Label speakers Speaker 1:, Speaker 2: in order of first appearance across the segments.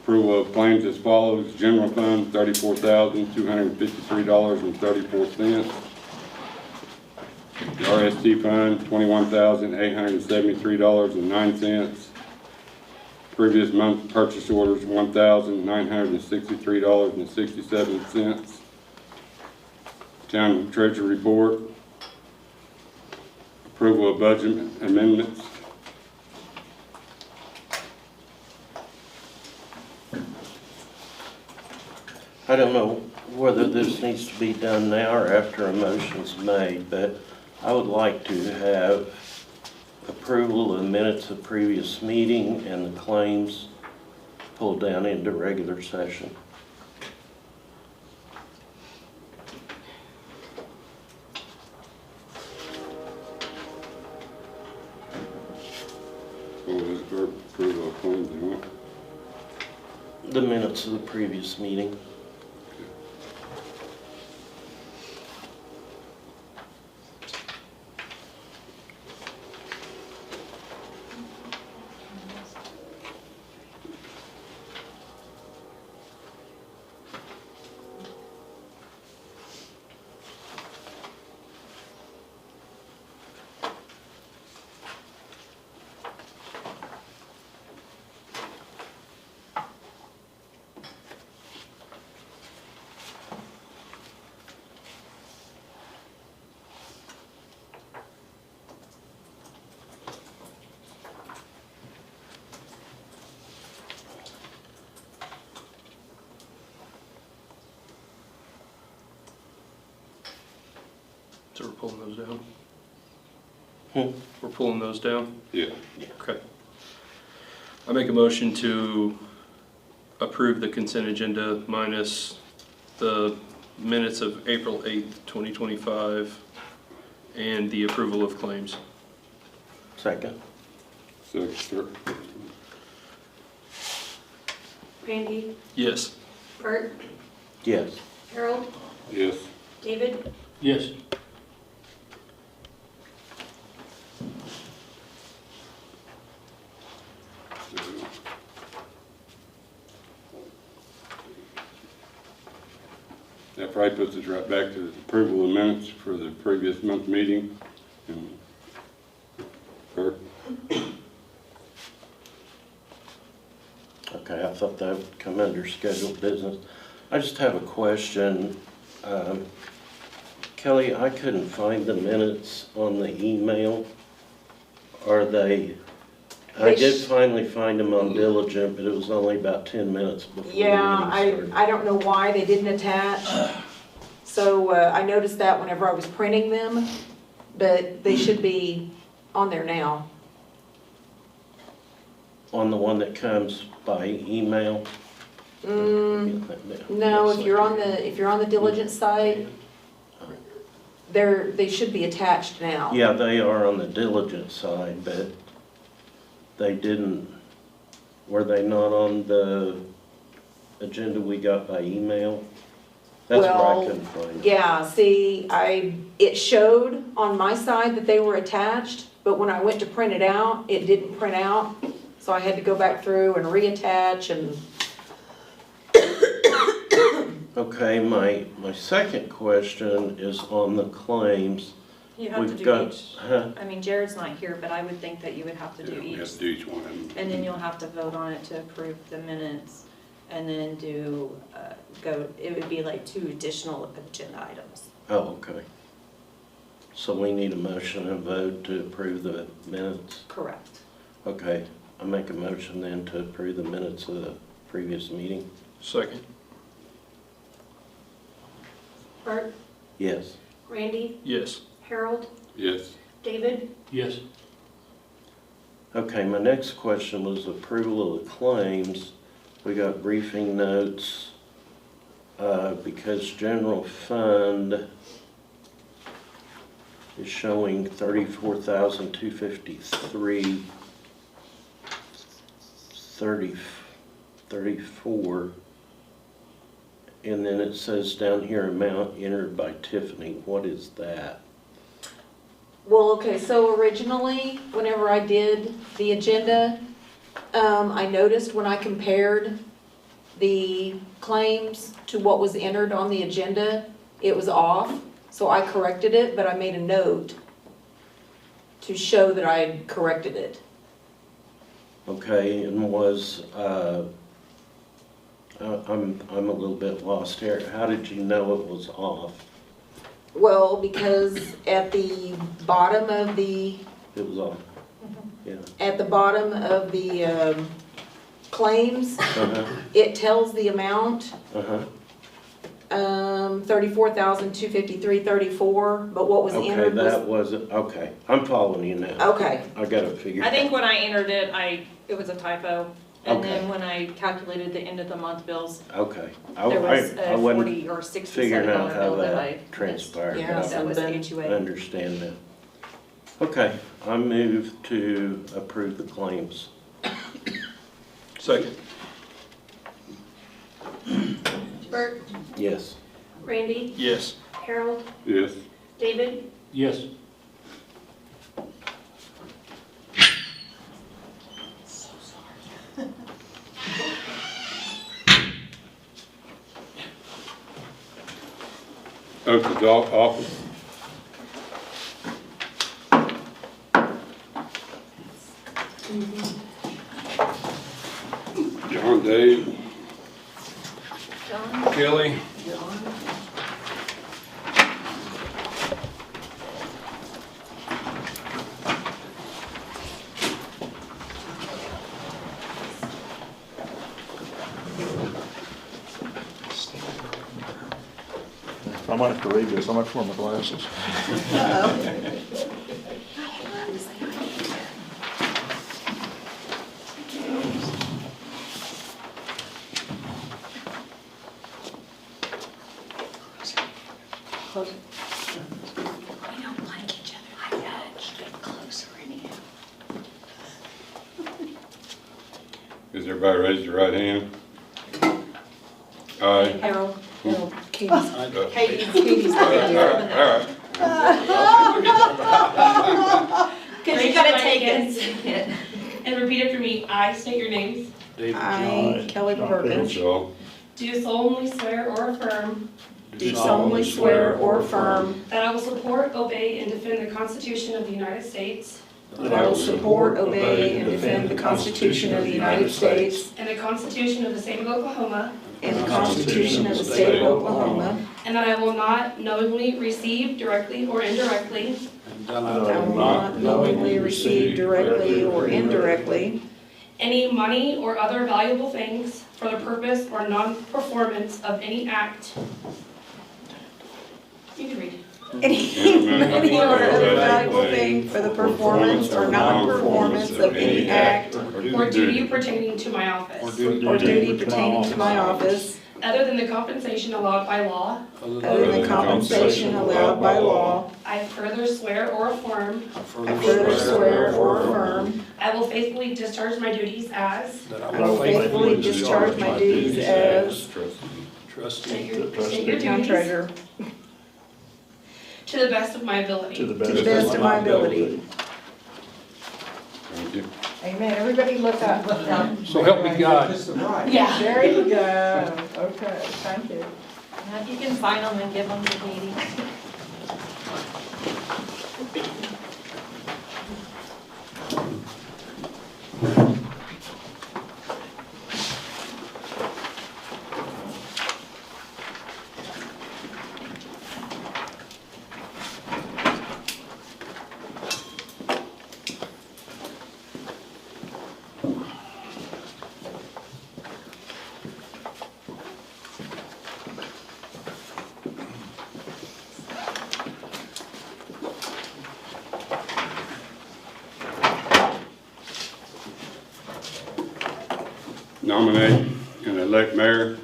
Speaker 1: Approval of claims as follows. General fund, $34,253.34. The RST fund, $21,873.09. Previous month purchase orders, $1,963.67. Town Treasury Report. Approval of budget amendments.
Speaker 2: I don't know whether this needs to be done now or after a motion's made, but I would like to have approval of the minutes of previous meeting and the claims pulled down into regular session.
Speaker 1: Approval of claims, you want?
Speaker 2: The minutes of the previous meeting.
Speaker 3: So we're pulling those down?
Speaker 2: Hmm?
Speaker 3: We're pulling those down?
Speaker 1: Yeah.
Speaker 3: Okay. I make a motion to approve the consent agenda minus the minutes of April 8th, 2025, and the approval of claims.
Speaker 2: Second.
Speaker 1: Second.
Speaker 4: Randy,
Speaker 3: Yes.
Speaker 4: Bert,
Speaker 2: Yes.
Speaker 4: Harold,
Speaker 1: Yes.
Speaker 4: David,
Speaker 3: Yes.
Speaker 1: That probably puts us right back to the approval of minutes for the previous month meeting. Kurt?
Speaker 2: Okay, I thought that would come under scheduled business. I just have a question. Kelly, I couldn't find the minutes on the email. Are they? I did finally find them on Diligent, but it was only about 10 minutes before the
Speaker 4: yeah,
Speaker 2: meeting started.
Speaker 4: I don't know why they didn't attach. So I noticed that whenever I was printing them, but they should be on there now.
Speaker 2: On the one that comes by email?
Speaker 4: No, if you're on the Diligent side, they should be attached now.
Speaker 2: Yeah, they are on the Diligent side, but they didn't, were they not on the agenda we got by email? That's where I
Speaker 4: Well,
Speaker 2: couldn't find it.
Speaker 4: Yeah, see, it showed on my side that they were attached, but when I went to print it out, it didn't print out. So I had to go back through and reattach and.
Speaker 2: Okay, my second question is on the claims.
Speaker 5: You have to
Speaker 2: We've
Speaker 5: do
Speaker 2: got,
Speaker 5: each.
Speaker 2: huh?
Speaker 5: I mean, Jared's not here, but I would think that you would have to do
Speaker 1: Yeah, we
Speaker 5: each.
Speaker 1: have to do each one.
Speaker 5: And then you'll have to vote on it to approve the minutes and then do, it would be like 2 additional agenda items.
Speaker 2: Oh, okay. So we need a motion and vote to approve the minutes?
Speaker 5: Correct.
Speaker 2: Okay, I make a motion then to approve the minutes of the previous meeting?
Speaker 3: Second.
Speaker 4: Bert,
Speaker 2: Yes.
Speaker 4: Randy,
Speaker 3: Yes.
Speaker 4: Harold,
Speaker 1: Yes.
Speaker 4: David,
Speaker 3: Yes.
Speaker 2: Okay, my next question was approval of the claims. We got briefing notes, because general fund is showing 34,253, 34. And then it says down here, amount entered by Tiffany. What is that?
Speaker 4: Well, okay, so originally, whenever I did the agenda, I noticed when I compared the claims to what was entered on the agenda, it was off, so I corrected it, but I made a note to show that I had corrected it.
Speaker 2: Okay, and was, I'm a little bit lost here. How did you know it was off?
Speaker 4: Well, because at the bottom of the,
Speaker 2: It was off, yeah.
Speaker 4: Claims,
Speaker 2: Uh-huh,
Speaker 4: it tells the amount,
Speaker 2: uh-huh.
Speaker 4: 34,253.34, but what was
Speaker 2: Okay,
Speaker 4: entered
Speaker 2: that
Speaker 4: was,
Speaker 2: was, okay, I'm following you now.
Speaker 4: okay,
Speaker 2: I got it figured
Speaker 5: I
Speaker 2: out.
Speaker 5: think when I entered it, it was a typo. And
Speaker 2: Okay.
Speaker 5: then when I calculated the end of the month bills,
Speaker 2: Okay.
Speaker 5: there was
Speaker 2: I
Speaker 5: a
Speaker 2: wasn't
Speaker 5: 40 or 67
Speaker 2: figuring out
Speaker 5: dollar
Speaker 2: how
Speaker 5: bill that I
Speaker 2: that transpired,
Speaker 4: Yeah,
Speaker 2: but
Speaker 5: that was
Speaker 4: something.
Speaker 2: I
Speaker 5: HUA.
Speaker 2: understand that. Okay, I move to approve the claims.
Speaker 3: Second.
Speaker 6: Bert,
Speaker 2: Yes.
Speaker 6: Randy,
Speaker 3: Yes.
Speaker 6: Harold,
Speaker 1: Yes.
Speaker 6: David,
Speaker 7: Yes.
Speaker 1: Oath of office. John, Dave,
Speaker 6: John,
Speaker 1: Kelly.
Speaker 7: I might have to read this, I might have to wear my glasses.
Speaker 6: we don't like each other like that. Get closer in here.
Speaker 1: Is everybody raised your right hand? Aye.
Speaker 4: Harold, Katie's,
Speaker 1: Uh,
Speaker 4: Katie's
Speaker 1: All right.
Speaker 4: Cause you gotta take it.
Speaker 8: And repeat after me. I state your names.
Speaker 4: I, Kelly Perkins,
Speaker 1: So,
Speaker 8: Do solemnly swear or affirm
Speaker 4: do solemnly swear or affirm
Speaker 8: that I will support, obey, and defend the Constitution of the United States
Speaker 4: that I will support, obey, and defend the Constitution of the United States
Speaker 8: and the Constitution of the State of Oklahoma,
Speaker 4: and the Constitution of the State of Oklahoma,
Speaker 8: and that I will not knowingly receive directly or indirectly
Speaker 4: I will not knowingly receive directly or indirectly
Speaker 8: any money or other valuable things for the purpose or non-performance of any act. You can read.
Speaker 4: any or other valuable thing for the performance or non-performance of any act
Speaker 8: Or duty pertaining to my office,
Speaker 4: or duty pertaining to my office,
Speaker 8: other than the compensation allowed by law.
Speaker 4: other than compensation allowed by law.
Speaker 8: I further swear or affirm
Speaker 4: I further swear or affirm
Speaker 8: I will faithfully discharge my duties as
Speaker 4: I will faithfully discharge my duties as
Speaker 8: state your
Speaker 4: town
Speaker 8: duties
Speaker 4: treasurer
Speaker 8: to the best of my ability.
Speaker 7: To the
Speaker 4: to the best of my ability.
Speaker 1: thank you.
Speaker 4: Amen. Everybody look up.
Speaker 7: So help me God.
Speaker 8: Yeah.
Speaker 4: There you go. Okay, thank you.
Speaker 5: Now, if you can sign them and give them to Katie.
Speaker 1: Nominate and elect mayor.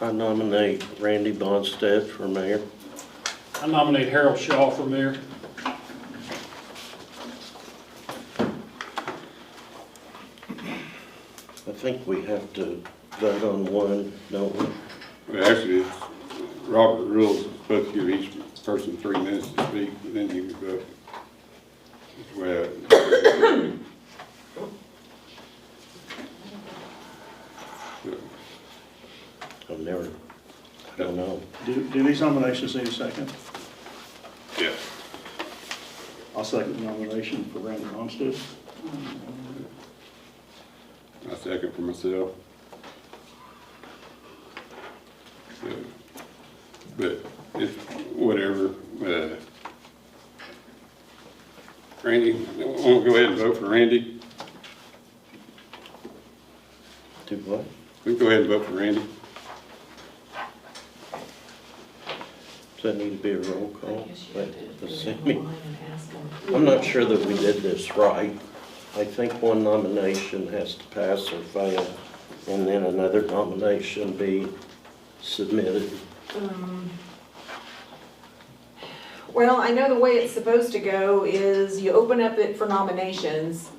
Speaker 2: I nominate Randy Bonstead for mayor.
Speaker 7: I nominate Harold Shaw for mayor.
Speaker 2: I think we have to vote on one, don't we?
Speaker 1: Well, actually, Robert rules is supposed to give each person 3 minutes to speak, and then you can vote. That's the way I-
Speaker 9: Do these nominations need a second?
Speaker 1: Yes.
Speaker 9: I'll second the nomination for Randy Armstead.
Speaker 1: I second for myself. But it's whatever, Randy, want to go ahead and vote for Randy?
Speaker 2: Do what?
Speaker 1: We can go ahead and vote for Randy.
Speaker 2: Does that need to be a roll
Speaker 4: I
Speaker 2: call?
Speaker 4: guess you have to go down the
Speaker 2: Assuming-
Speaker 4: line and ask them.
Speaker 2: I'm not sure that we did this right. I think one nomination has to pass or fail, and then another nomination be submitted.
Speaker 4: Well, I know the way it's supposed to go is you open up it for nominations.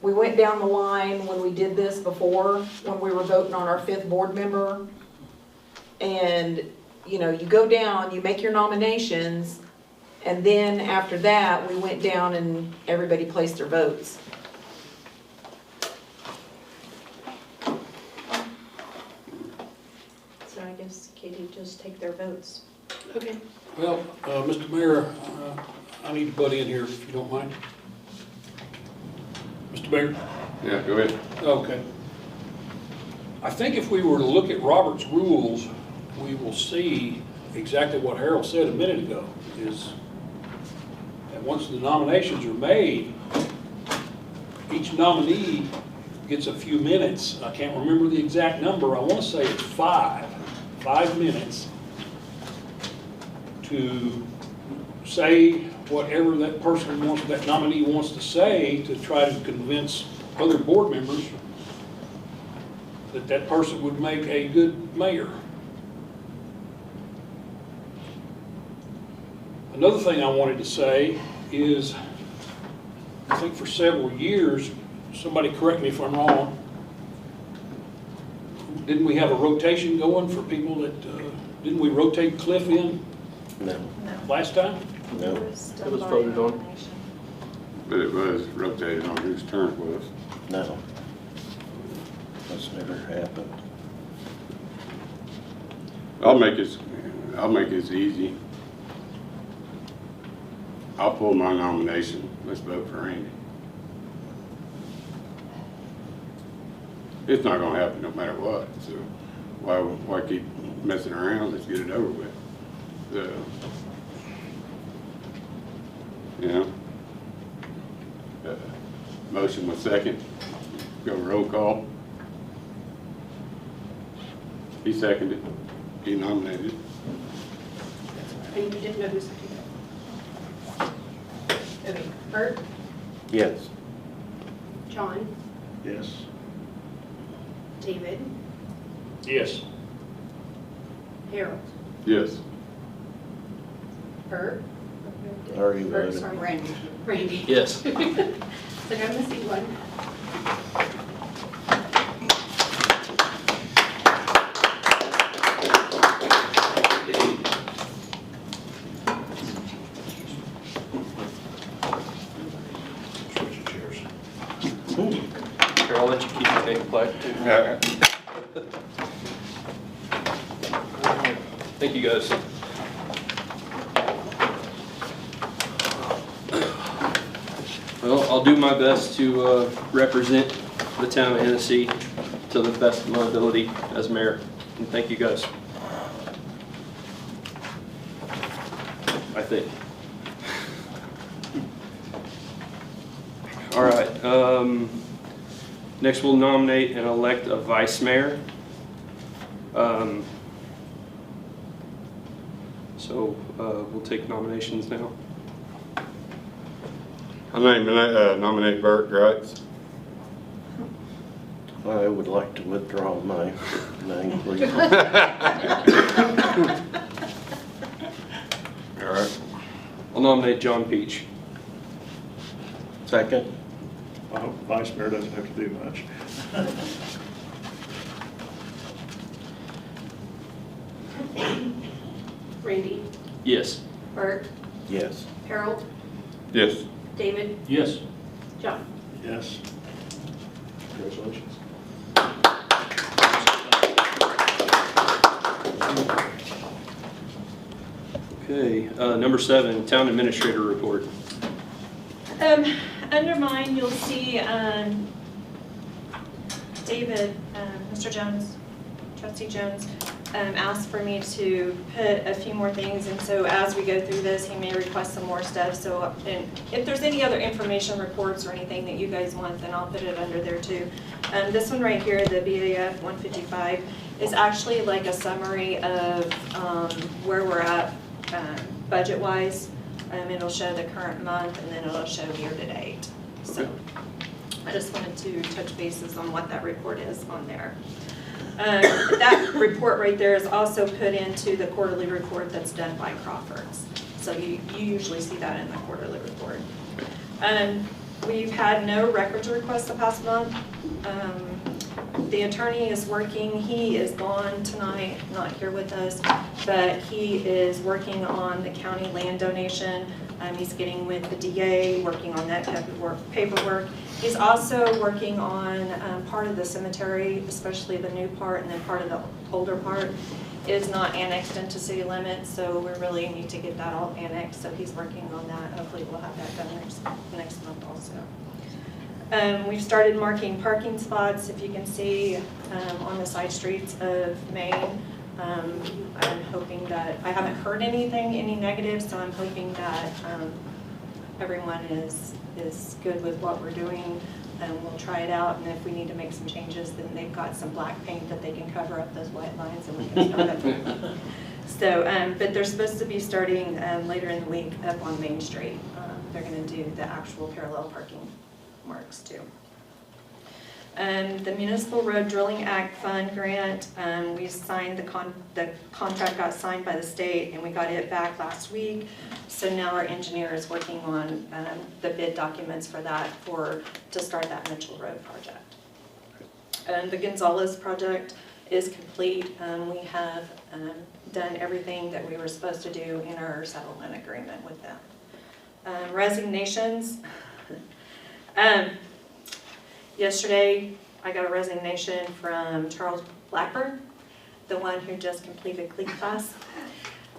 Speaker 4: We went down the line when we did this before, when we were voting on our 5th board member. And, you know, you go down, you make your nominations, and then after that, we went down and everybody placed their votes.
Speaker 5: So I guess Katie, just take their votes.
Speaker 4: Okay.
Speaker 7: Well, Mr. Mayor, I need to butt in here if you don't mind. Mr. Mayor?
Speaker 1: Yeah, go ahead.
Speaker 7: Okay. I think if we were to look at Robert's rules, we will see exactly what Harold said a minute ago, is that once the nominations are made, each nominee gets a few minutes. I can't remember the exact number. I want to say it's 5 minutes to say whatever that person wants, that nominee wants to say, to try to convince other board members that that person would make a good mayor. Another thing I wanted to say is, I think for several years, somebody correct me if I'm wrong, didn't we have a rotation going for people that, didn't we rotate Cliff in
Speaker 2: No,
Speaker 7: last time?
Speaker 2: no.
Speaker 3: It was voted on.
Speaker 1: But it was rotated on whose turn it was.
Speaker 2: No. That's never happened.
Speaker 1: I'll make this easy. I'll pull my nomination. Let's vote for Randy. It's not gonna happen no matter what, so why keep messing around? Let's get it over with. So, you know, motion was second. Go roll call. He seconded. He nominated.
Speaker 6: And you didn't know who seconded it? Okay, Bert,
Speaker 2: Yes.
Speaker 6: John,
Speaker 9: Yes.
Speaker 6: David,
Speaker 7: Yes.
Speaker 6: Harold,
Speaker 1: Yes.
Speaker 6: Bert.
Speaker 2: Already
Speaker 6: Bert,
Speaker 2: voted.
Speaker 6: sorry, Randy.
Speaker 3: Yes.
Speaker 6: So I'm missing one.
Speaker 3: Here, I'll let you keep your name plaque too. Thank you, guys. Well, I'll do my best to represent the town of Hennessey to the best of my ability as mayor. And thank you, guys. I think. All right. Next, we'll nominate and elect a vice mayor. So we'll take nominations now.
Speaker 1: I nominate Bert Greitz.
Speaker 2: I would like to withdraw my name, please.
Speaker 1: All right.
Speaker 3: I'll nominate John Peach.
Speaker 2: Second?
Speaker 9: I hope Vice Mayor doesn't have to do much.
Speaker 6: Randy,
Speaker 3: Yes.
Speaker 6: Bert,
Speaker 2: Yes.
Speaker 6: Harold,
Speaker 1: Yes.
Speaker 6: David,
Speaker 7: Yes.
Speaker 6: John.
Speaker 9: Yes. Congratulations.
Speaker 3: Okay, number 7, town administrator report.
Speaker 5: Under mine, you'll see, David, Mr. Jones, Trustee Jones, asked for me to put a few more things, and so as we go through this, he may request some more stuff, so, and if there's any other information reports or anything that you guys want, then I'll put it under there too. This one right here, the BAF 155, is actually like a summary of where we're at budget-wise. It'll show the current month, and then it'll show year-to-date. So I just wanted to touch bases on what that report is on there. That report right there is also put into the quarterly report that's done by Crawford's. So you usually see that in the quarterly report. We've had no records requests the past month. The attorney is working, he is gone tonight, not here with us, but he is working on the county land donation. He's getting with the DA, working on that type of paperwork. He's also working on part of the cemetery, especially the new part, and then part of the older part is not annexed into city limits, so we really need to get that all annexed, so he's working on that. Hopefully we'll have that done next month also. We've started marking parking spots, if you can see, on the side streets of Maine. I'm hoping that, I haven't heard any negatives, so I'm hoping that everyone is good with what we're doing, and we'll try it out, and if we need to make some changes, then they've got some black paint that they can cover up those white lines, and we can start up. So, but they're supposed to be starting later in the week up on Main Street. They're going to do the actual parallel parking marks too. The Municipal Road Drilling Act Fund grant, we signed the contract got signed by the state, and we got it back last week. So now our engineer is working on the bid documents for that to start that Mitchell Road project. The Gonzalez project is complete. We have done everything that we were supposed to do in our settlement agreement with them. Resignations. Yesterday, I got a resignation from Charles Blackburn, the one who just completed CLEAT class.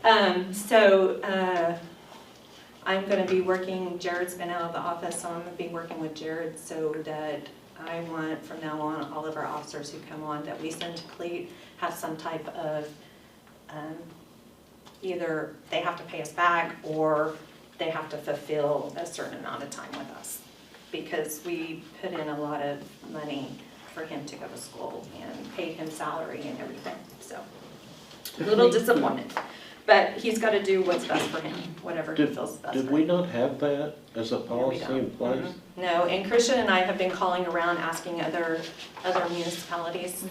Speaker 5: I'm going to be working, Jared's been out of the office, so I'm going to be working with Jared so that I want from now on all of our officers who come on that we send to CLEAT have some type of, either they have to pay us back or they have to fulfill a certain amount of time with us, because we put in a lot of money for him to go to school and paid him salary and everything, so a little disappointed. But he's got to do what's best for him, whatever he feels best for him.
Speaker 2: Did we not have that as a policy in place?
Speaker 5: Mm-hmm. No, and Christian and I have been calling around asking other municipalities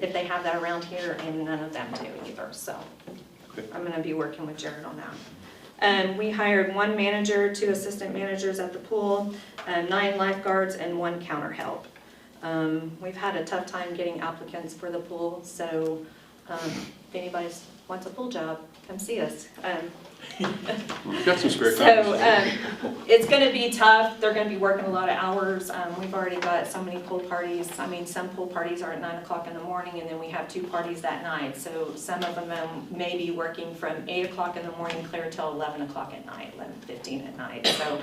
Speaker 5: if they have that around here, and none of them do either, so I'm going to be working with Jared on that. We hired 1 manager, 2 assistant managers at the pool, 9 lifeguards, and 1 counter help. We've had a tough time getting applicants for the pool, so if anybody wants a pool job, come see us.
Speaker 3: We've got some spare
Speaker 5: So
Speaker 3: copies.
Speaker 5: it's going to be tough. They're going to be working a lot of hours. We've already got so many pool parties. I mean, some pool parties are at 9 o'clock in the morning, and then we have 2 parties that night. So some of them may be working from 8 o'clock in the morning clear till 11 o'clock at night, 11:15 at night. So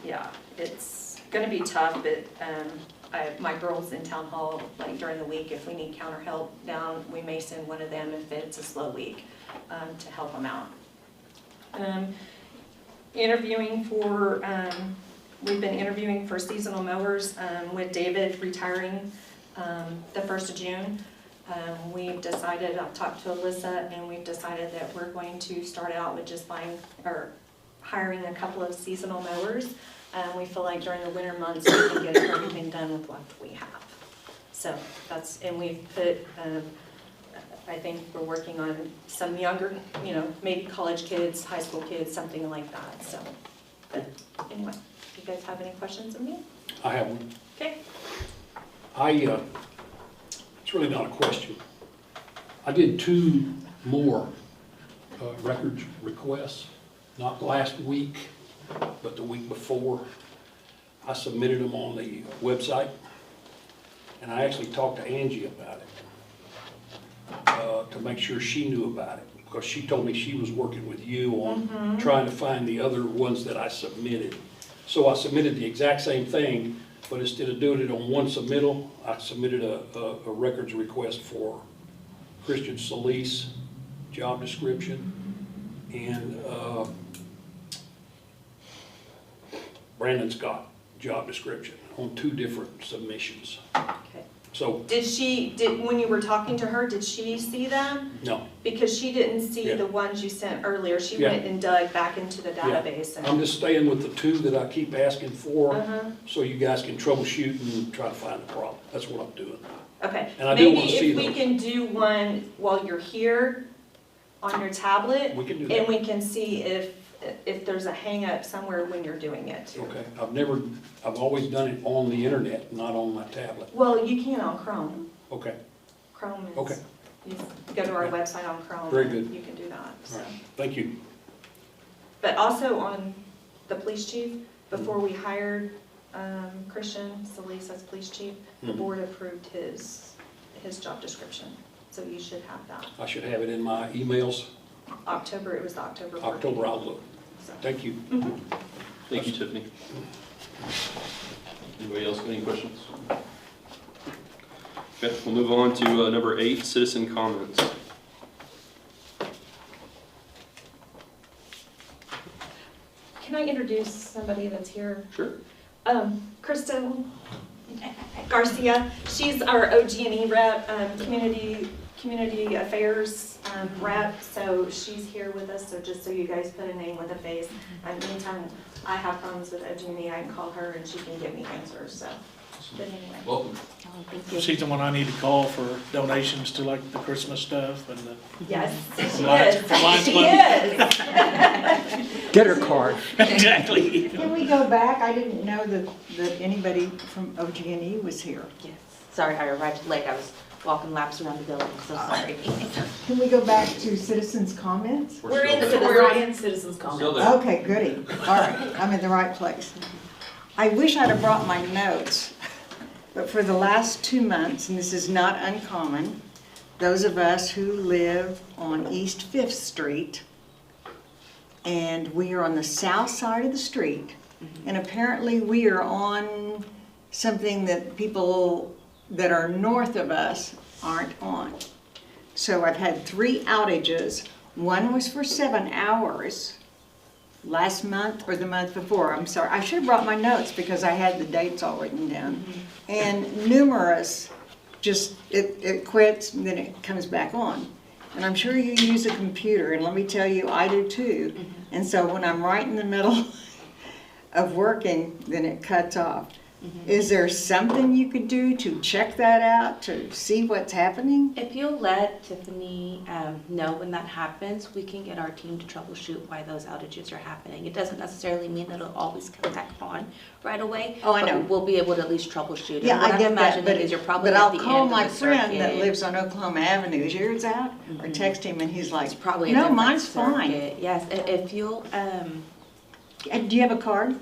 Speaker 5: yeah, it's going to be tough, but my girls in town hall, like during the week, if we need counter help down, we may send one of them if it's a slow week to help them out. Interviewing for, we've been interviewing for seasonal mowers with David retiring the 1st of June. We've decided, I've talked to Alyssa, and we've decided that we're going to start out with just hiring a couple of seasonal mowers. We feel like during the winter months we can get everything done with what we have. So that's, and we've put, I think we're working on some younger, maybe college kids, high school kids, something like that. So, but anyway, do you guys have any questions of me?
Speaker 7: I have one.
Speaker 5: Okay.
Speaker 7: It's really not a question. I did 2 more records requests, not last week, but the week before. I submitted them on the website, and I actually talked to Angie about it to make sure she knew about it, because she told me she was working with you on trying to find the other ones that I submitted. So I submitted the exact same thing, but instead of doing it on one submittal, I submitted a records request for Christian Solis job description and Brandon Scott job description on 2 different submissions.
Speaker 5: Okay.
Speaker 7: So,
Speaker 5: When you were talking to her, did she see them?
Speaker 7: no,
Speaker 5: Because she didn't see
Speaker 7: Yeah.
Speaker 5: the ones you sent earlier. She
Speaker 7: Yeah.
Speaker 5: went and dug back into the database.
Speaker 7: I'm just staying with the 2 that I keep asking for,
Speaker 5: Uh-huh.
Speaker 7: so you guys can troubleshoot and try to find the problem. That's what I'm doing.
Speaker 5: Okay,
Speaker 7: And I do wanna
Speaker 5: maybe
Speaker 7: see
Speaker 5: if we
Speaker 7: those.
Speaker 5: can do one while you're here on your tablet,
Speaker 7: We can do
Speaker 5: and
Speaker 7: that.
Speaker 5: we can see if there's a hang up somewhere when you're doing it.
Speaker 7: Okay, I've always done it on the internet, not on my tablet.
Speaker 5: Well, you can on Chrome.
Speaker 7: Okay,
Speaker 5: Chrome is.
Speaker 7: Okay.
Speaker 5: You go to our website on Chrome.
Speaker 7: Very good.
Speaker 5: You can do that, so.
Speaker 7: all right, thank you.
Speaker 5: But also on the police chief, before we hired Christian Solis as police chief, the
Speaker 7: Mhm.
Speaker 5: board approved his job description. So you should have that.
Speaker 7: I should have it in my emails,
Speaker 5: October, it was the October 14th.
Speaker 7: October outlook.
Speaker 5: So.
Speaker 7: Thank you.
Speaker 3: Thank you, Tiffany. Anybody else got any questions? Okay, we'll move on to number 8, citizen comments.
Speaker 5: Can I introduce somebody that's here?
Speaker 3: Sure.
Speaker 5: Kristen Garcia, she's our OG&E rep, community affairs rep, so she's here with us, so just so you guys put a name with a face. Anytime I have problems with OG&E, I can call her and she can give me answers, so. But anyway.
Speaker 3: Welcome.
Speaker 5: Oh, thank you.
Speaker 10: She's the one I need to call for donations to like the Christmas stuff and the.
Speaker 5: Yes, she
Speaker 10: Lions-
Speaker 5: is.
Speaker 10: for Lions
Speaker 5: She
Speaker 10: Club.
Speaker 5: is.
Speaker 9: Get her card.
Speaker 10: Exactly.
Speaker 11: Can we go back? I didn't know that anybody from OG&E was here.
Speaker 6: Yes, sorry, I arrived late. I was walking laps around the building, so sorry.
Speaker 11: Can we go back to citizens' comments?
Speaker 5: We're in citizens' comments.
Speaker 3: Still there.
Speaker 11: Okay, goody. All right, I'm in the right place. I wish I'd have brought my notes, but for the last 2 months, and this is not uncommon, those of us who live on East 5th Street, and we are on the south side of the street, and apparently we are on something that people that are north of us aren't on. So I've had 3 outages. One was for 7 hours last month or the month before. I'm sorry, I should have brought my notes because I had the dates all written down. And numerous, just it quits and then it comes back on. And I'm sure you use a computer, and let me tell you, I do too. And so when I'm right in the middle of working, then it cuts off. Is there something you could do to check that out, to see what's happening?
Speaker 6: If you'll let Tiffany know when that happens, we can get our team to troubleshoot why those outages are happening. It doesn't necessarily mean that it'll always come back on right away.
Speaker 11: Oh, I
Speaker 6: but
Speaker 11: know.
Speaker 6: We'll be able to at least troubleshoot it.
Speaker 11: Yeah,
Speaker 6: What
Speaker 11: I
Speaker 6: I'm
Speaker 11: get that,
Speaker 6: imagining is you're probably
Speaker 11: but
Speaker 6: at
Speaker 11: I'll
Speaker 6: the
Speaker 11: call
Speaker 6: end
Speaker 11: my
Speaker 6: of the
Speaker 11: friend that
Speaker 6: circuit.
Speaker 11: lives on Oklahoma Avenue, is yours out? Or text him and he's like,
Speaker 6: It's probably a
Speaker 11: no,
Speaker 6: different
Speaker 11: mine's fine.
Speaker 6: circuit. Yes, if you'll,
Speaker 11: Do you have a card?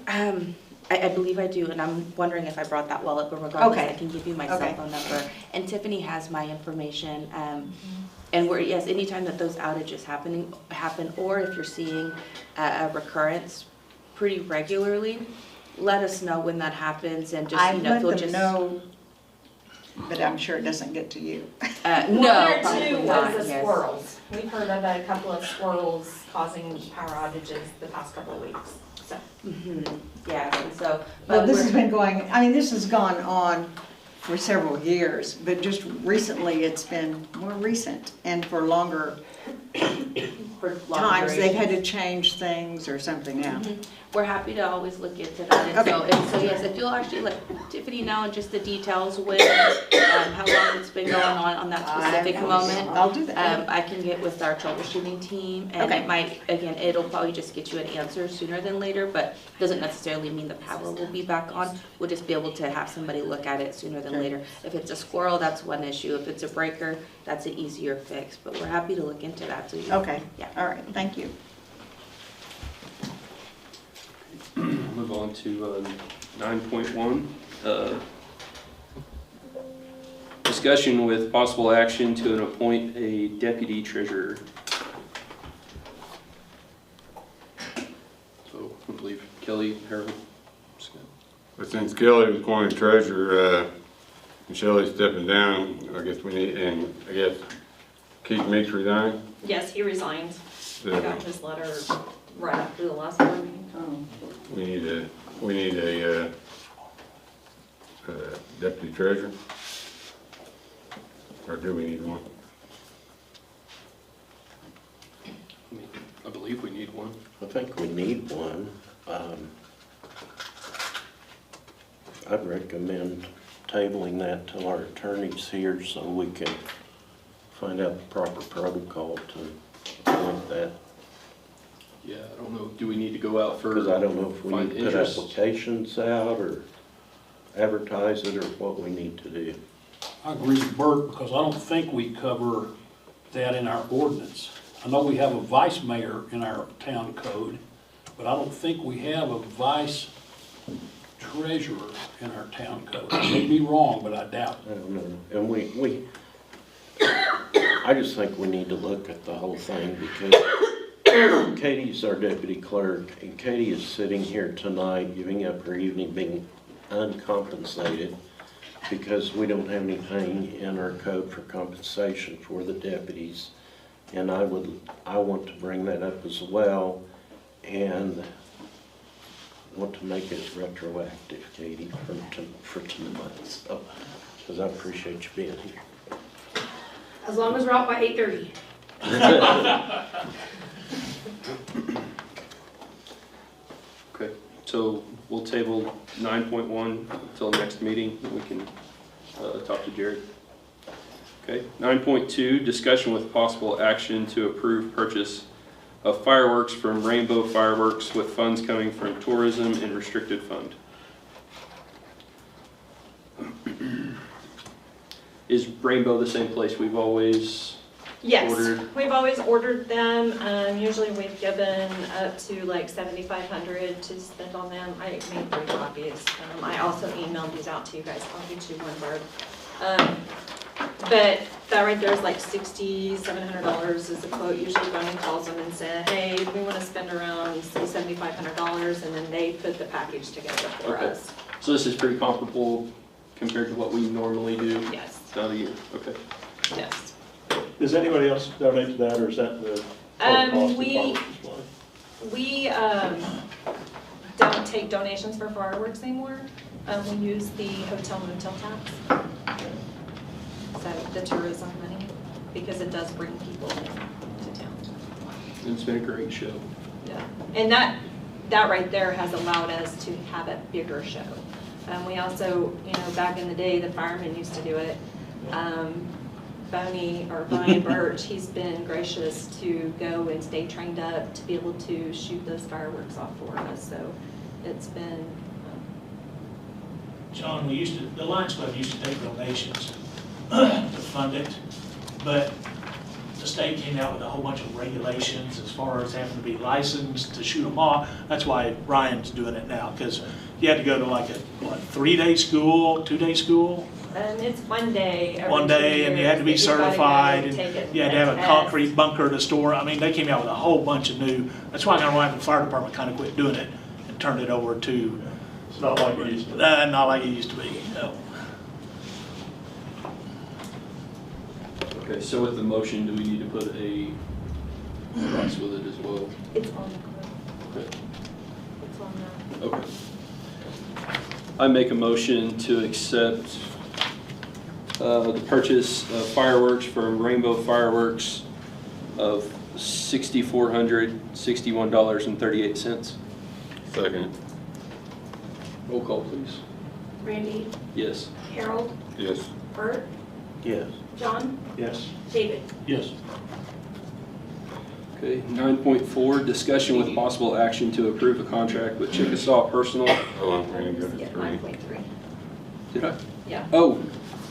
Speaker 6: I believe I do, and I'm wondering if I brought that well up, but regardless,
Speaker 11: Okay.
Speaker 6: I can give you my
Speaker 11: Okay.
Speaker 6: cell phone number. And Tiffany has my information. And yes, anytime that those outages happen, or if you're seeing a recurrence pretty regularly, let us know when that happens and just,
Speaker 11: I
Speaker 6: if
Speaker 11: let
Speaker 6: you'll
Speaker 11: them
Speaker 6: just.
Speaker 11: know, but I'm sure it doesn't get to you.
Speaker 6: No,
Speaker 5: One or
Speaker 6: probably
Speaker 5: two
Speaker 6: not,
Speaker 5: was the
Speaker 6: yes.
Speaker 5: squirrels. We've heard of a couple of squirrels causing power outages the past couple of weeks, so.
Speaker 6: Yeah, and so.
Speaker 11: Well,
Speaker 6: but
Speaker 11: this
Speaker 6: we're-
Speaker 11: has been going, I mean, this has gone on for several years, but just recently it's been more recent and for longer
Speaker 6: for long
Speaker 11: times, they've had
Speaker 6: durations.
Speaker 11: to change things or something now.
Speaker 6: We're happy to always look into that. And
Speaker 11: Okay.
Speaker 6: so yes, if you'll actually let Tiffany know and just the details when, how long it's been going on that specific moment.
Speaker 11: I'll do that.
Speaker 6: I can get with our troubleshooting team, and
Speaker 11: Okay.
Speaker 6: it might, again, it'll probably just get you an answer sooner than later, but doesn't necessarily mean the power will be back on. We'll just be able to have somebody look at it sooner than later. If it's a squirrel, that's one issue. If it's a breaker, that's an easier fix, but we're happy to look into that. So you-
Speaker 11: Okay,
Speaker 6: Yeah.
Speaker 11: all right, thank you.
Speaker 3: Move on to 9.1. Discussion with possible action to appoint a deputy treasurer. Kelly, Harold. Scott.
Speaker 1: But since Kelly was appointed treasurer, and Shelley's stepping down, I guess we need, and I guess Keith Meeks resigned.
Speaker 5: Yes, he resigned. I
Speaker 1: So
Speaker 5: got his letter right after the last board meeting.
Speaker 1: we need a deputy treasurer. Or do we need one?
Speaker 3: I believe we need one.
Speaker 2: I think we need one. I'd recommend tabling that till our attorney's here so we can find out the proper protocol to appoint that.
Speaker 3: Yeah, I don't know, do we need to go out for?
Speaker 2: Because I don't know if we
Speaker 3: find
Speaker 2: need to put
Speaker 3: interest?
Speaker 2: applications out or advertise it or what we need to do.
Speaker 7: I agree with Bert, because I don't think we cover that in our ordinance. I know we have a vice mayor in our town code, but I don't think we have a vice treasurer in our town code. I may be wrong, but I doubt it.
Speaker 2: I don't know. And I just think we need to look at the whole thing because Katie's our deputy clerk and Katie is sitting here tonight giving up her evening being uncompensated because we don't have anything in our code for compensation for the deputies. And I want to bring that up as well and want to make it retroactive, Katie, for 2 months. So, because I appreciate you being here.
Speaker 8: As long as we're out by 8:30.
Speaker 3: Okay, so we'll table 9.1 until next meeting, and we can talk to Jared. Okay, 9.2, discussion with possible action to approve purchase of fireworks from Rainbow Fireworks with funds coming from tourism and restricted fund. Is Rainbow the same place we've always
Speaker 5: Yes,
Speaker 3: ordered?
Speaker 5: we've always ordered them. Usually we've given up to like $7,500 to spend on them. I made 3 copies. I also emailed these out to you guys. I'll get you one, Barb. But that right there is like $6,700 is the quote. Usually Bonnie calls them and says, hey, we want to spend around say $7,500, and then they put the package together for
Speaker 3: Okay.
Speaker 5: us.
Speaker 3: So this is pretty comparable compared to what we normally do?
Speaker 5: Yes,
Speaker 3: Not a year, okay.
Speaker 5: yes.
Speaker 9: Does anybody else donate to that, or is that the total cost of fireworks display?
Speaker 5: We don't take donations for fireworks anymore. We use the hotel motel tax. So the tourism money, because it does bring people to town.
Speaker 3: It's been a great show.
Speaker 5: Yeah, and that right there has allowed us to have a bigger show. We also, back in the day, the firemen used to do it. Brian Birch, he's been gracious to go and stay trained up to be able to shoot those fireworks off for us. So it's been.
Speaker 10: John, the Lions Club used to take donations to fund it, but the state came out with a whole bunch of regulations as far as having to be licensed to shoot them off. That's why Ryan's doing it now, because you had to go to like a 3-day school, 2-day school?
Speaker 5: It's 1 day. every
Speaker 10: 1
Speaker 5: 2
Speaker 10: day, and you had to be
Speaker 5: years that you gotta go
Speaker 10: certified, and
Speaker 5: take it
Speaker 10: you had to have a
Speaker 5: test.
Speaker 10: concrete bunker to store. I mean, they came out with a whole bunch of new, that's why the fire department kind of quit doing it and turned it over to.
Speaker 9: It's not like it used to be.
Speaker 10: Not like it used to be, no.
Speaker 3: Okay, so with the motion, do we need to put a price with it as well?
Speaker 5: It's on the quote.
Speaker 3: Okay.
Speaker 5: It's on the.
Speaker 3: Okay. I make a motion to accept the purchase of fireworks from Rainbow Fireworks of $6,461.38.
Speaker 1: Second.
Speaker 3: Roll call, please.
Speaker 8: Randy,
Speaker 3: Yes.
Speaker 8: Harold,
Speaker 1: Yes.
Speaker 8: Bert,
Speaker 2: Yes.
Speaker 8: John,
Speaker 9: Yes.
Speaker 8: David.
Speaker 7: Yes.
Speaker 3: Okay, 9.4, discussion with possible action to approve a contract with Chickasaw Personal.
Speaker 1: Oh, I'm gonna go to
Speaker 5: Yeah,
Speaker 1: 3.
Speaker 5: 9.3.
Speaker 3: Did I?
Speaker 5: Yeah.
Speaker 3: Oh,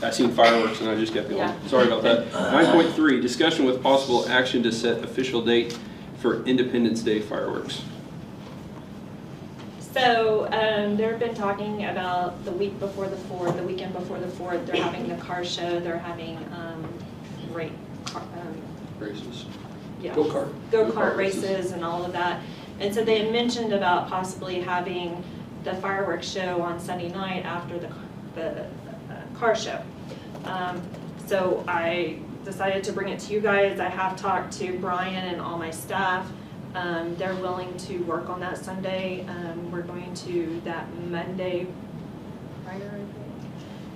Speaker 3: I seen fireworks and I just kept going.
Speaker 5: Yeah.
Speaker 3: Sorry about that. 9.3, discussion with possible action to set official date for Independence Day fireworks.
Speaker 5: So, they've been talking about the week before the 4th, the weekend before the 4th, they're having the car show, they're having,
Speaker 3: Races.
Speaker 5: yeah.
Speaker 3: Go-kart.
Speaker 5: Go-kart races and all of that. And so they had mentioned about possibly having the fireworks show on Sunday night after the car show. So I decided to bring it to you guys. I have talked to Brian and all my staff. They're willing to work on that Sunday. We're going to that Monday prior,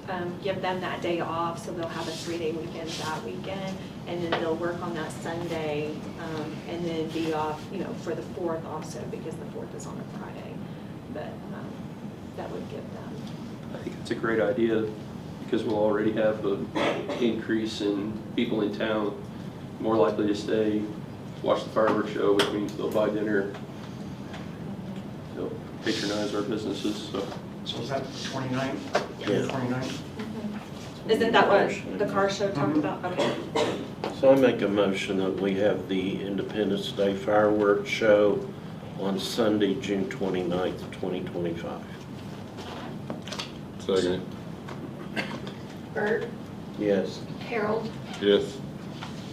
Speaker 5: I think, give them that day off, so they'll have a 3-day weekend that weekend, and then they'll work on that Sunday, and then be off, for the 4th also, because the 4th is on a Friday. But that would give them.
Speaker 3: I think it's a great idea, because we'll already have an increase in people in town more likely to stay, watch the fireworks show, which means they'll buy dinner, they'll patronize our businesses, so.
Speaker 12: So is that the 29th?
Speaker 2: Yeah.
Speaker 12: 29th?
Speaker 5: Isn't that what the car show talked about? Okay.
Speaker 2: So I make a motion that we have the Independence Day fireworks show on Sunday, June 29th, 2025.
Speaker 1: Second.
Speaker 8: Bert,
Speaker 2: Yes.
Speaker 8: Harold,
Speaker 1: Yes.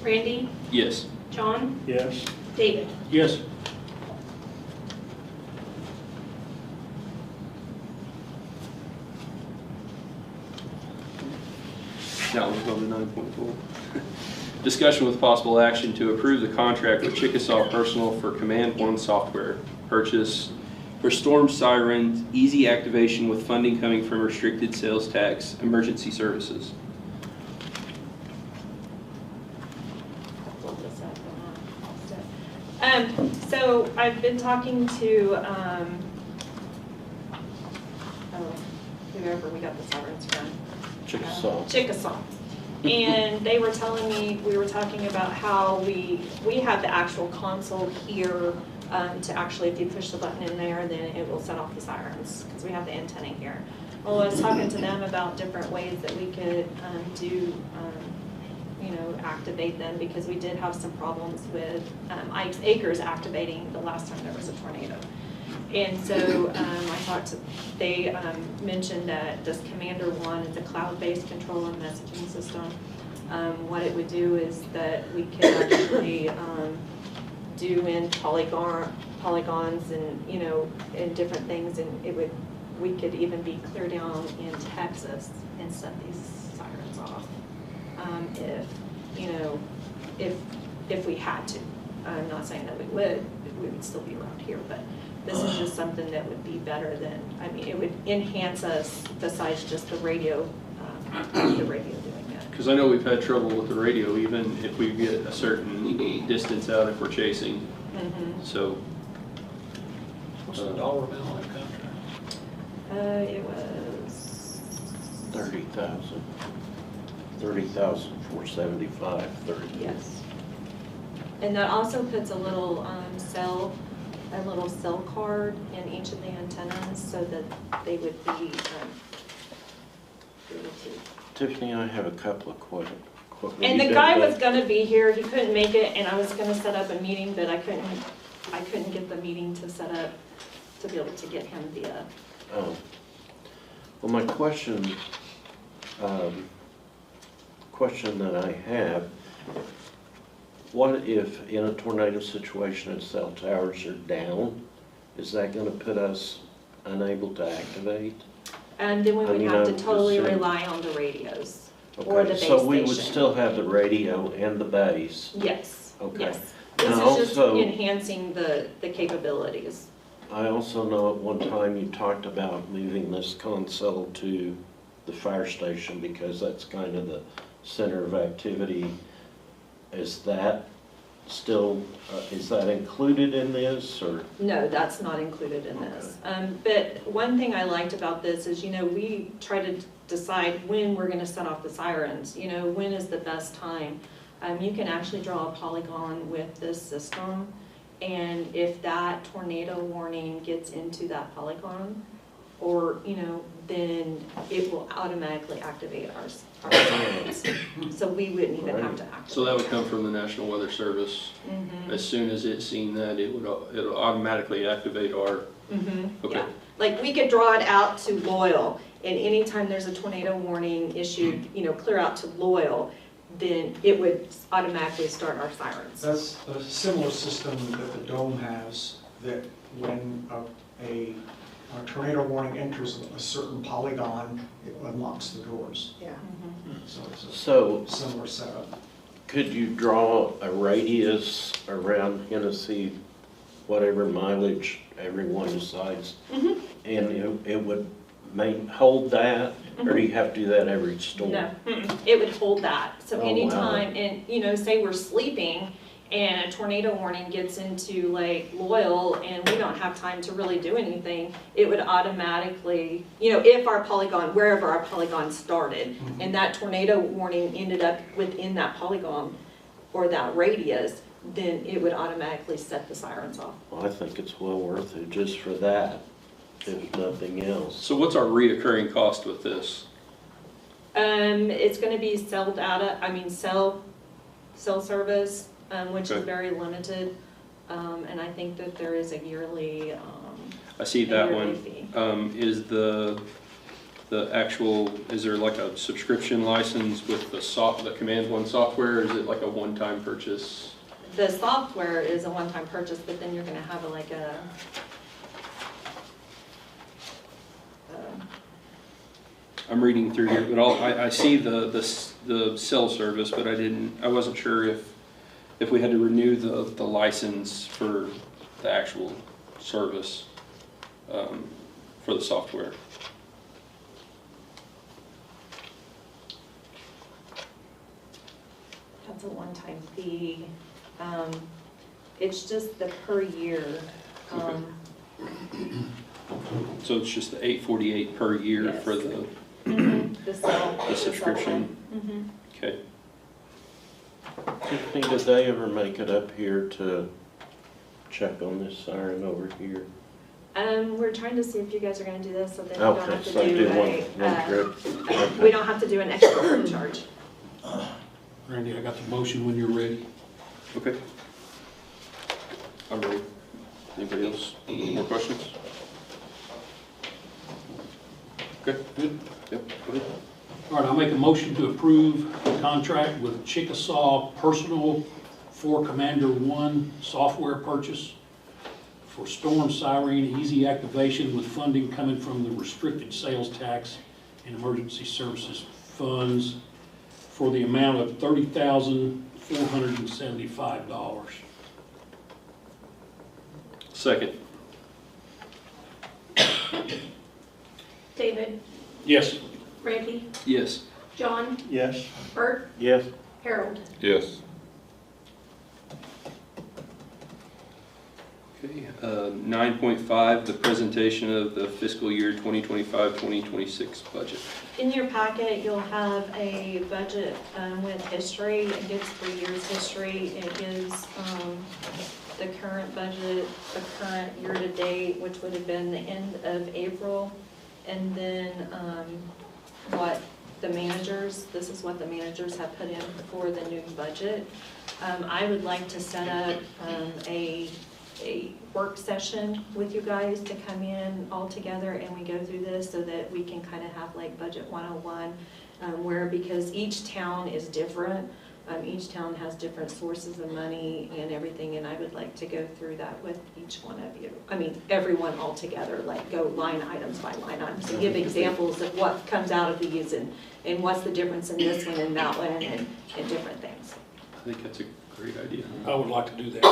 Speaker 8: Randy,
Speaker 3: Yes.
Speaker 8: John,
Speaker 9: Yes.
Speaker 8: David.
Speaker 9: Yes.
Speaker 3: Now we'll go to 9.4. Discussion with possible action to approve the contract with Chickasaw Personal for Command One software purchase for storm sirens, easy activation with funding coming from restricted sales tax, emergency services.
Speaker 5: So I've been talking to, whoever we got the sirens from. Chickasaw. And they were telling me, we were talking about how we have the actual console here to actually, if you push the button in there, then it will set off the sirens, because we have the antenna here. Well, I was talking to them about different ways that we could activate them, because we did have some problems with acres activating the last time there was a tornado. And so they mentioned that this Commander One is a cloud-based control and messaging system. What it would do is that we could actually do in polygons and, and different things, and we could even be clear down in Texas and set these sirens off if we had to. I'm not saying that we would still be around here, but this is just something that would be better than, it would enhance us besides just the radio doing that.
Speaker 3: Because I know we've had trouble with the radio, even if we get a certain distance out if we're chasing. So.
Speaker 7: What's the dollar amount on that contract?
Speaker 5: It was
Speaker 2: 30,000. 30,475. 30.
Speaker 5: Yes. And that also puts a little cell card in each of the antennas, so that they would be able to.
Speaker 2: Tiffany, I have a couple of questions.
Speaker 5: And the guy was gonna be here, he couldn't make it, and I was gonna set up a meeting, but I couldn't get the meeting to set up to be able to get him via.
Speaker 2: Oh. Well, my question that I have, what if in a tornado situation and cell towers are down? Is that going to put us unable to activate?
Speaker 5: And then we would have to
Speaker 2: I'm
Speaker 5: totally
Speaker 2: just saying.
Speaker 5: rely on the radios or the
Speaker 2: Okay,
Speaker 5: base
Speaker 2: so we would
Speaker 5: station.
Speaker 2: still have the radio and the base?
Speaker 5: Yes,
Speaker 2: Okay.
Speaker 5: yes.
Speaker 2: And
Speaker 5: This is just
Speaker 2: also-
Speaker 5: enhancing the capabilities.
Speaker 2: I also know at one time you talked about moving this console to the fire station because that's kind of the center of activity. Is that still, is that included in this, or?
Speaker 5: No, that's not included in this. But one thing I liked about this is, we try to decide when we're gonna set off the sirens, when is the best time. You can actually draw a polygon with this system, and if that tornado warning gets into that polygon, or, then it will automatically activate our sirens. So we wouldn't even have to activate.
Speaker 3: So that would come from the National Weather Service. As soon as it's seen that, it'll automatically activate our. Okay.
Speaker 5: Yeah, like we could draw it out to Loyal, and anytime there's a tornado warning issued, clear out to Loyal, then it would automatically start our sirens.
Speaker 12: That's a similar system that the Dome has that when a tornado warning enters a certain polygon, it unlocks the doors.
Speaker 4: Yeah.
Speaker 12: So it's
Speaker 2: So
Speaker 12: a similar setup.
Speaker 2: could you draw a radius around Hennessey, whatever mileage everyone decides? And it would hold that, or do you have to do that every storm?
Speaker 5: No, it would hold that. So
Speaker 2: Oh, wow.
Speaker 5: anytime, and you know, say we're sleeping and a tornado warning gets into like Loyal and we don't have time to really do anything, it would automatically, you know, if our polygon, wherever our polygon started, and that tornado warning ended up within that polygon or that radius, then it would automatically set the sirens off.
Speaker 2: Well, I think it's well worth it just for that, if nothing else.
Speaker 3: So what's our reoccurring cost with this?
Speaker 5: It's gonna be cell data, cell service, which is
Speaker 3: Okay.
Speaker 5: very limited. And I think that there is a yearly,
Speaker 3: I see that
Speaker 5: yearly
Speaker 3: one.
Speaker 5: fee.
Speaker 3: Is the actual, is there like a subscription license with the Command One software? Or is it like a one-time purchase?
Speaker 5: The software is a one-time purchase, but then you're gonna have like a
Speaker 3: I'm reading through here, but I see the cell service, but I wasn't sure if we had to renew the license for the actual service, for the software.
Speaker 5: That's a one-time fee. It's just the per year.
Speaker 3: So it's just the $848 per year
Speaker 5: Yes.
Speaker 3: for the
Speaker 5: The
Speaker 3: subscription?
Speaker 5: Mm-hmm.
Speaker 3: Okay.
Speaker 2: Tiffany, did they ever make it up here to check on this siren over here?
Speaker 5: We're trying to see if you guys are gonna do this, so then we don't
Speaker 2: Okay,
Speaker 5: have to
Speaker 2: so
Speaker 5: do
Speaker 2: do
Speaker 5: a,
Speaker 2: one trip.
Speaker 5: we don't have to do an extra surcharge.
Speaker 7: Randy, I got the motion when you're ready.
Speaker 3: Okay. I'm ready. Anybody else? More questions? Okay, good. Yep, go ahead.
Speaker 7: All right, I'll make a motion to approve the contract with Chickasaw Personal for Commander One software purchase for storm siren easy activation with funding coming from the restricted sales tax and emergency services funds for the amount of $30,475.
Speaker 3: Second.
Speaker 8: David,
Speaker 7: Yes.
Speaker 8: Randy,
Speaker 3: Yes.
Speaker 8: John,
Speaker 9: Yes.
Speaker 8: Bert,
Speaker 2: Yes,
Speaker 8: Harold.
Speaker 1: Yes.
Speaker 3: Okay, 9.5, the presentation of the fiscal year 2025-2026 budget.
Speaker 5: In your packet, you'll have a budget with history. It gives 3 years history. It gives the current budget, the current year-to-date, which would have been the end of April, and then what the managers, this is what the managers have put in for the new budget. I would like to set up a work session with you guys to come in all together and we go through this so that we can kind of have like budget 101, where because each town is different. Each town has different sources of money and everything, and I would like to go through that with each one of you. Everyone all together, like go line items by line items and give examples of what comes out of these and what's the difference in this one and that one and different things.
Speaker 3: I think that's a great idea.
Speaker 7: I would like to do that.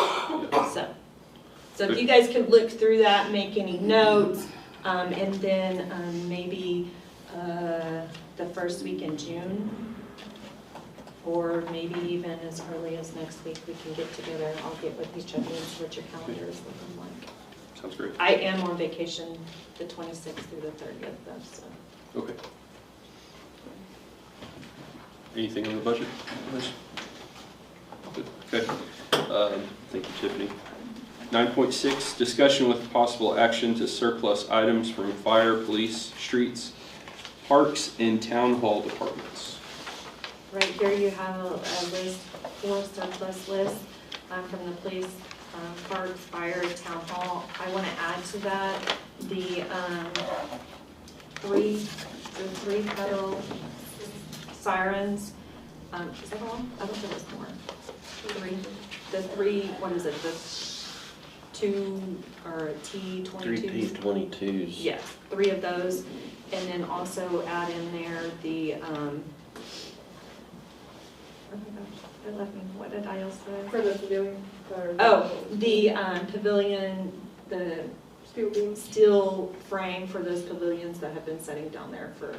Speaker 5: So if you guys could look through that, make any notes, and then maybe the first week in June, or maybe even as early as next week, we can get together. I'll get with each of you and see what your calendar is looking like.
Speaker 3: Sounds great.
Speaker 5: I am on vacation the 26th through the 30th though, so.
Speaker 3: Okay. Anything on the budget? Good. Okay. Thank you, Tiffany. 9.6, discussion with possible action to surplus items from fire, police, streets, parks, and town hall departments.
Speaker 5: Right here you have a list, 4 surplus lists from the police, parks, fire, town hall. I want to add to that the 3 federal sirens. Is that all? I thought there was more. 3. The 3, what is it?
Speaker 2: T-22s.
Speaker 5: Yes, 3 of those, and then also add in there the, oh my gosh, it left me, what did I else say?
Speaker 4: For the pavilion?
Speaker 5: Oh, the pavilion, the steel frame for those pavilions that have been sitting down there for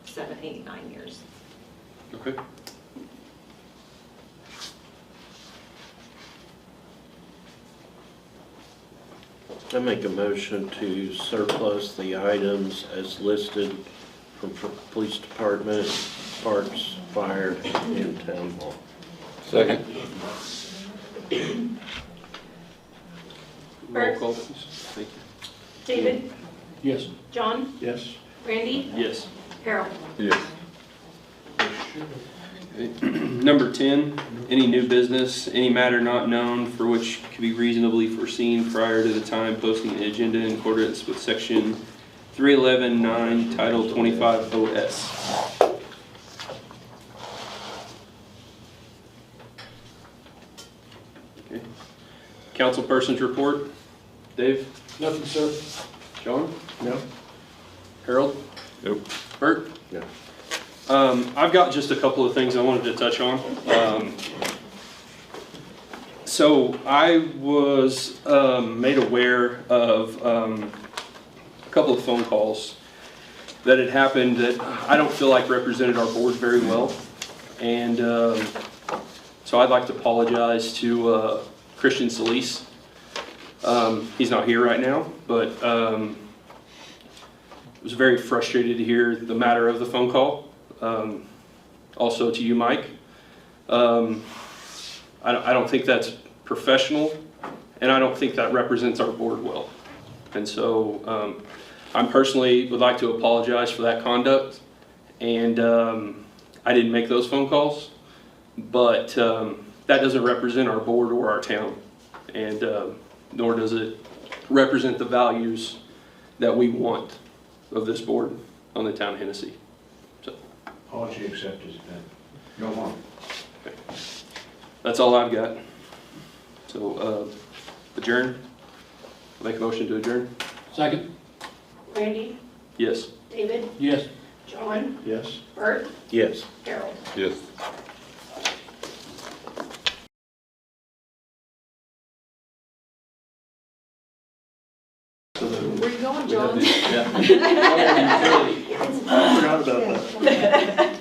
Speaker 5: 7, 8, 9 years.
Speaker 3: Okay.
Speaker 2: I make a motion to surplus the items as listed from police department, parks, fire, and town hall.
Speaker 1: Second.
Speaker 3: Roll call, please. Thank you.
Speaker 8: David,
Speaker 7: Yes.
Speaker 8: John,
Speaker 9: Yes.
Speaker 8: Randy,
Speaker 3: Yes.
Speaker 8: Harold.
Speaker 1: Yes.
Speaker 3: Number 10, any new business, any matter not known for which could be reasonably foreseen prior to the time posting the agenda in accordance with section 311.9, title 25 OS. Okay. Councilperson's report. Dave?
Speaker 7: Nothing, sir.
Speaker 3: John?
Speaker 9: No?
Speaker 3: Harold?
Speaker 1: Nope.
Speaker 3: Bert?
Speaker 2: No.
Speaker 3: I've got just a couple of things I wanted to touch on. So I was made aware of a couple of phone calls that had happened that I don't feel like represented our board very well. And so I'd like to apologize to Christian Solis. He's not here right now, but I was very frustrated to hear the matter of the phone call. Also to you, Mike. I don't think that's professional, and I don't think that represents our board well. And so I personally would like to apologize for that conduct. And I didn't make those phone calls, but that doesn't represent our board or our town, and nor does it represent the values that we want of this board on the town of Hennessey.
Speaker 13: Apology accepted, then. Go on.
Speaker 3: Okay. That's all I've got. So, adjourn. Make a motion to adjourn.
Speaker 7: Second?
Speaker 8: Randy,
Speaker 3: Yes.
Speaker 8: David,
Speaker 7: Yes.
Speaker 8: John,
Speaker 9: Yes.
Speaker 8: Bert,
Speaker 2: Yes.
Speaker 8: Harold.
Speaker 1: Yes.
Speaker 4: Where you going, John?
Speaker 9: Forgot about that.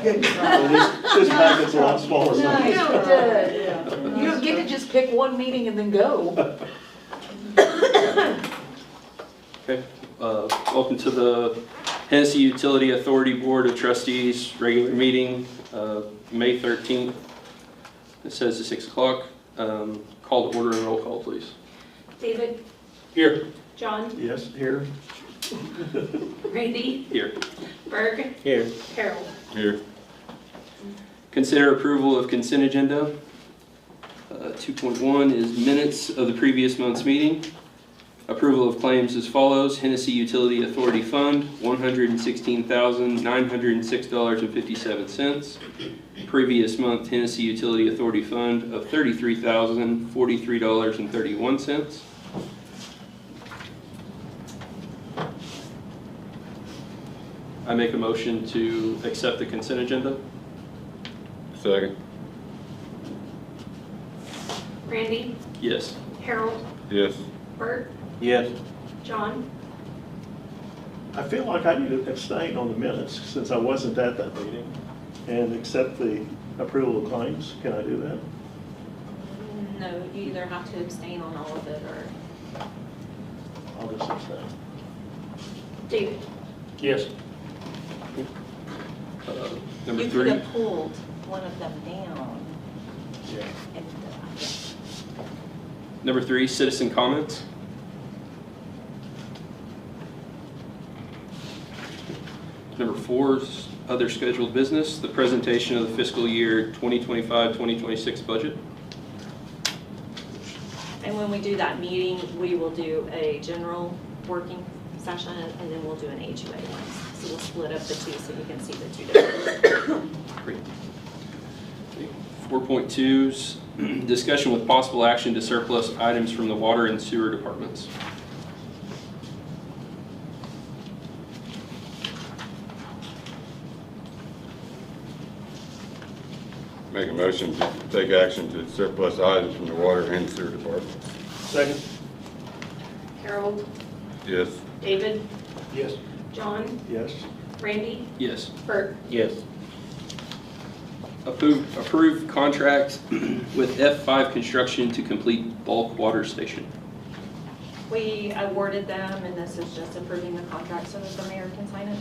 Speaker 9: This packet's a lot smaller. than
Speaker 4: Nice,
Speaker 9: this.
Speaker 4: good. You don't get to just pick one meeting and then go.
Speaker 3: Okay. Welcome to the Hennessey Utility Authority Board of Trustees regular meeting, May 13th. It says at 6 o'clock. Call to order and roll call, please.
Speaker 8: David,
Speaker 7: Here.
Speaker 8: John,
Speaker 9: Yes, here.
Speaker 8: Randy,
Speaker 3: Here.
Speaker 8: Berg,
Speaker 2: Here.
Speaker 8: Harold.
Speaker 1: Here.
Speaker 3: Consider approval of consent agenda. 2.1 is minutes of the previous month's meeting. Approval of claims as follows. Hennessey Utility Authority Fund, $116,906.57. Previous month Hennessey Utility Authority Fund of $33,043.31. I make a motion to accept the consent agenda.
Speaker 1: Second.
Speaker 8: Randy,
Speaker 3: Yes.
Speaker 8: Harold,
Speaker 1: Yes.
Speaker 8: Bert,
Speaker 2: Yes.
Speaker 8: John,
Speaker 9: I feel like I need to abstain on the minutes since I wasn't at that meeting and accept the approval of claims. Can I do that?
Speaker 5: No, you either have to abstain on all of it or.
Speaker 9: I'll just abstain.
Speaker 8: David.
Speaker 7: Yes.
Speaker 3: Number
Speaker 6: You
Speaker 3: 3.
Speaker 6: could have pulled one of them down.
Speaker 9: Yeah.
Speaker 6: And,
Speaker 3: Number 3, citizen comments. Number 4 is other scheduled business, the presentation of the fiscal year 2025-2026 budget.
Speaker 5: And when we do that meeting, we will do a general working session and then we'll do an HUA one. So we'll split up the two so you can see the two different.
Speaker 3: Great. 4.2's discussion with possible action to surplus items from the water and sewer departments.
Speaker 1: Make a motion to take action to surplus items from the water and sewer departments.
Speaker 9: Second?
Speaker 8: Harold,
Speaker 1: Yes.
Speaker 8: David,
Speaker 7: Yes.
Speaker 8: John,
Speaker 9: Yes.
Speaker 8: Randy,
Speaker 3: Yes.
Speaker 8: Bert.
Speaker 2: Yes.
Speaker 3: Approve contract with F5 Construction to complete bulk water station.
Speaker 5: We awarded them, and this is just approving the contract so that the mayor can sign it.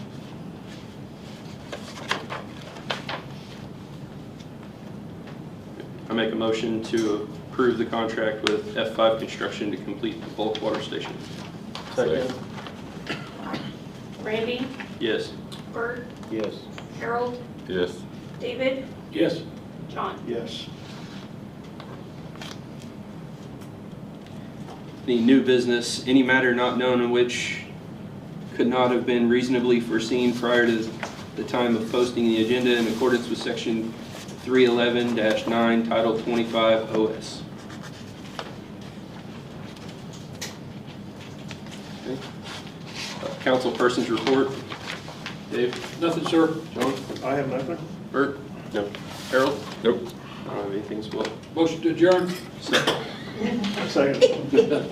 Speaker 3: I make a motion to approve the contract with F5 Construction to complete the bulk water station.
Speaker 2: Second?
Speaker 8: Randy,
Speaker 3: Yes.
Speaker 8: Bert,
Speaker 2: Yes.
Speaker 8: Harold,
Speaker 1: Yes.
Speaker 8: David,
Speaker 7: Yes.
Speaker 8: John.
Speaker 9: Yes.
Speaker 3: The new business, any matter not known in which could not have been reasonably foreseen prior to the time of posting the agenda in accordance with section 311-9, title 25 OS. Okay. Councilperson's report. Dave?
Speaker 7: Nothing, sir.
Speaker 3: John?
Speaker 9: I have nothing.
Speaker 3: Bert?
Speaker 2: No.
Speaker 3: Harold?
Speaker 1: Nope.
Speaker 3: I don't have anything as well.
Speaker 7: Motion to adjourn.
Speaker 3: Second.
Speaker 9: Second?
Speaker 8: David,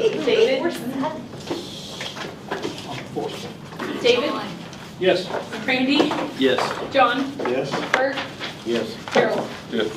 Speaker 8: David,
Speaker 7: Yes.
Speaker 8: Randy,
Speaker 3: Yes.
Speaker 8: John,
Speaker 9: Yes.
Speaker 8: Bert,
Speaker 2: Yes.
Speaker 8: Harold.
Speaker 1: Yes.